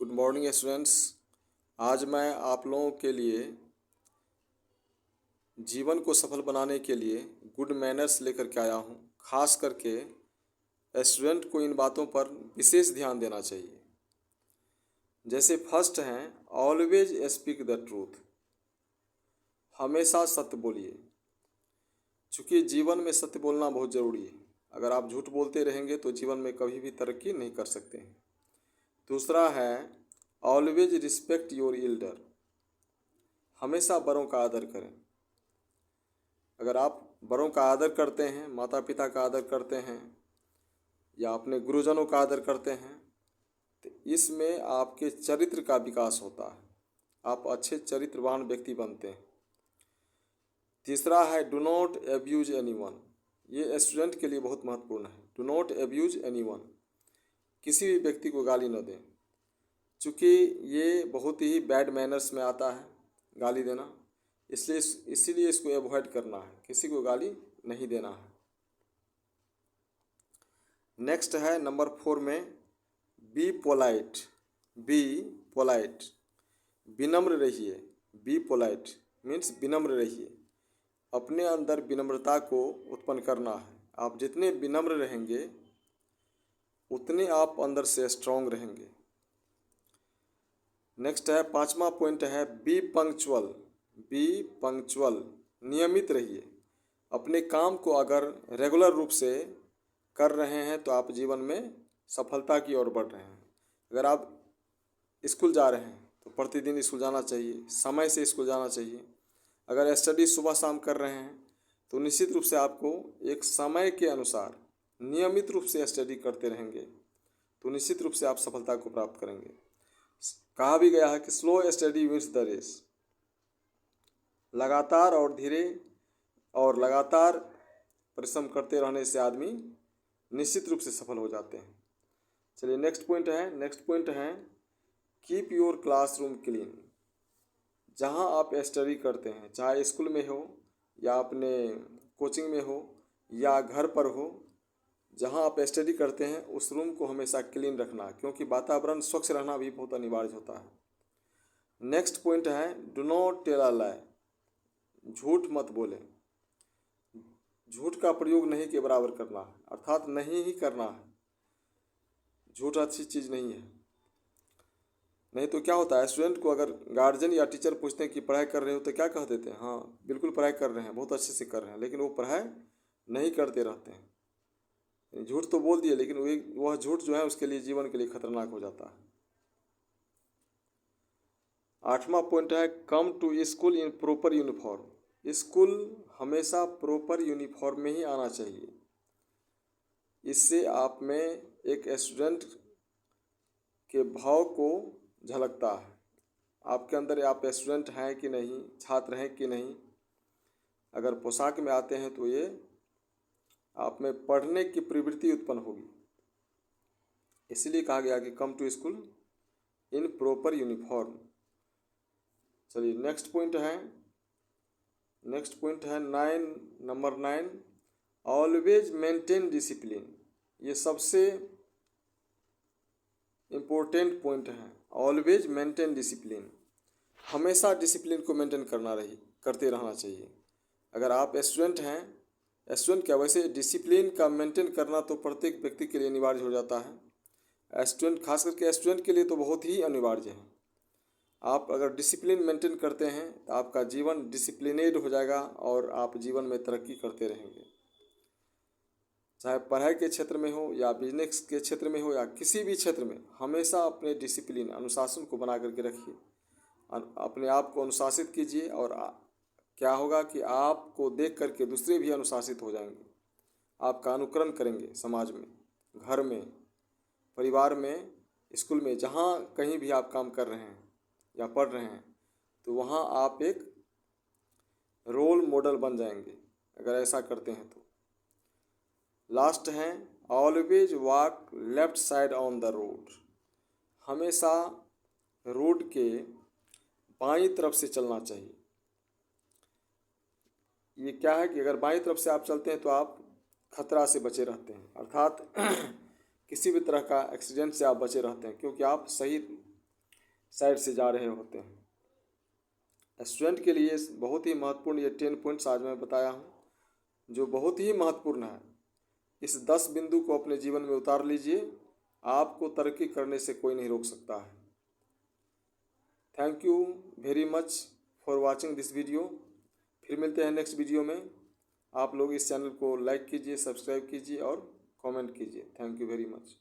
Good morning students. आज मैं आप लोगों के लिए जीवन को सफल बनाने के लिए गुड मैनर्स लेकर के आया हूँ। खास करके स्टूडेंट को इन बातों पर विशेष ध्यान देना चाहिए। जैसे फर्स्ट हैं, ऑलवेज स्पीक द ट्रूथ। हमेशा सत्य बोलिए। चूँकि जीवन में सत्य बोलना बहुत ज़रूरी है। अगर आप झूठ बोलते रहेंगे तो जीवन में कभी भी तरक्की नहीं कर सकते हैं। दूसरा है, ऑलवेज रिस्पेक्ट योर एल्डर। हमेशा बड़ों का आदर करें। अगर आप बड़ों का आदर करते हैं, माता पिता का आदर करते हैं या अपने गुरुजनों का आदर करते हैं तो इसमें आपके चरित्र का विकास होता है। आप अच्छे चरित्रवान व्यक्ति बनते हैं। तीसरा है, डू नॉट एब्यूज एनीवन। ये स्टूडेंट के लिए बहुत महत्वपूर्ण है। Do not abuse anyone. किसी भी व्यक्ति को गाली न दें, चूँकि ये बहुत ही बैड मैनर्स में आता है गाली देना। इसीलिए इसको अवॉइड करना है। किसी को गाली नहीं देना है। नेक्स्ट है नंबर 4 में, बी पोलाइट। बी पोलाइट, विनम्र रहिए। बी पोलाइट मीन्स विनम्र रहिए। अपने अंदर विनम्रता को उत्पन्न करना है। आप जितने विनम्र रहेंगे उतने आप अंदर से स्ट्रांग रहेंगे। नेक्स्ट है 5वां पॉइंट है, बी पंक्चुअल। बी पंक्चुअल, नियमित रहिए। अपने काम को अगर रेगुलर रूप से कर रहे हैं तो आप जीवन में सफलता की ओर बढ़ रहे हैं। अगर आप स्कूल जा रहे हैं तो प्रतिदिन स्कूल जाना चाहिए, समय से स्कूल जाना चाहिए। अगर स्टडी सुबह शाम कर रहे हैं तो निश्चित रूप से आपको एक समय के अनुसार नियमित रूप से स्टडी करते रहेंगे तो निश्चित रूप से आप सफलता को प्राप्त करेंगे। कहा भी गया है कि slow study wins the race. लगातार और धीरे और लगातार परिश्रम करते रहने से आदमी निश्चित रूप से सफल हो जाते हैं। चलिए नेक्स्ट पॉइंट है, कीप योर क्लासरूम क्लीन। जहां आप स्टडी करते हैं, चाहे स्कूल में हो या अपने कोचिंग में हो या घर पर हो, जहां आप स्टडी करते हैं उस रूम को हमेशा क्लीन रखना, क्योंकि वातावरण स्वच्छ रहना भी बहुत अनिवार्य होता है। नेक्स्ट पॉइंट है, डू नॉट टेल अ लाई। झूठ मत बोलें। झूठ का प्रयोग नहीं के बराबर करना है, अर्थात नहीं ही करना है। झूठ अच्छी चीज़ नहीं है। नहीं तो क्या होता है, स्टूडेंट को अगर गार्जियन या टीचर पूछते हैं कि पढ़ाई कर रहे हो तो क्या कह देते हैं, हाँ बिल्कुल पढ़ाई कर रहे हैं, बहुत अच्छे से कर रहे हैं, लेकिन वो पढ़ाई नहीं करते रहते हैं। झूठ तो बोल दिए लेकिन वह झूठ जो है उसके लिए जीवन के लिए खतरनाक हो जाता है। 8वां पॉइंट है, come to school in proper uniform. School हमेशा प्रॉपर यूनिफॉर्म में ही आना चाहिए। इससे आप में एक स्टूडेंट के भाव को झलकता है। आपके अंदर आप स्टूडेंट हैं कि नहीं, छात्र हैं कि नहीं। अगर पोशाक में आते हैं तो ये आप में पढ़ने की प्रवृत्ति उत्पन्न होगी। इसलिए कहा गया कि come to school in proper uniform. चलिए नेक्स्ट पॉइंट है नंबर 9, ऑलवेज मेंटेन डिसिप्लिन। ये सबसे इम्पोर्टेंट पॉइंट है। Always maintain discipline. हमेशा डिसिप्लिन को मेंटेन करते रहना चाहिए। अगर आप स्टूडेंट हैं, स्टूडेंट क्या वैसे डिसिप्लिन का मेंटेन करना तो प्रत्येक व्यक्ति के लिए अनिवार्य हो जाता है। स्टूडेंट, खास करके स्टूडेंट के लिए तो बहुत ही अनिवार्य है। आप अगर डिसिप्लिन मेंटेन करते हैं तो आपका जीवन डिसिप्लिनेड हो जाएगा और आप जीवन में तरक्की करते रहेंगे। चाहे पढ़ाई के क्षेत्र में हो या बिजनेस के क्षेत्र में हो या किसी भी क्षेत्र में, हमेशा अपने डिसिप्लिन अनुशासन को बना करके रखिए। अपने आप को अनुशासित कीजिए और क्या होगा कि आपको देख करके दूसरे भी अनुशासित हो जाएंगे। आपका अनुकरण करेंगे। समाज में, घर में, परिवार में, स्कूल में, जहाँ कहीं भी आप काम कर रहे हैं या पढ़ रहे हैं तो वहाँ आप एक रोल मॉडल बन जाएंगे अगर ऐसा करते हैं तो। लास्ट है, always walk left side on the road. हमेशा रोड के बाईं तरफ से चलना चाहिए। ये क्या है कि अगर बाईं तरफ से आप चलते हैं तो आप खतरा से बचे रहते हैं, अर्थात किसी भी तरह का एक्सीडेंट से आप बचे रहते हैं, क्योंकि आप सही साइड से जा रहे होते हैं। स्टूडेंट के लिए बहुत ही महत्वपूर्ण ये 10 पॉइंट्स आज मैं बताया हूँ, जो बहुत ही महत्वपूर्ण है। इस 10 बिंदु को अपने जीवन में उतार लीजिए, आपको तरक्की करने से कोई नहीं रोक सकता है। Thank you very much for watching this video. फिर मिलते हैं नेक्स्ट वीडियो में। आप लोग इस चैनल को लाइक कीजिए, सब्सक्राइब कीजिए और कमेंट कीजिए। Thank you very much.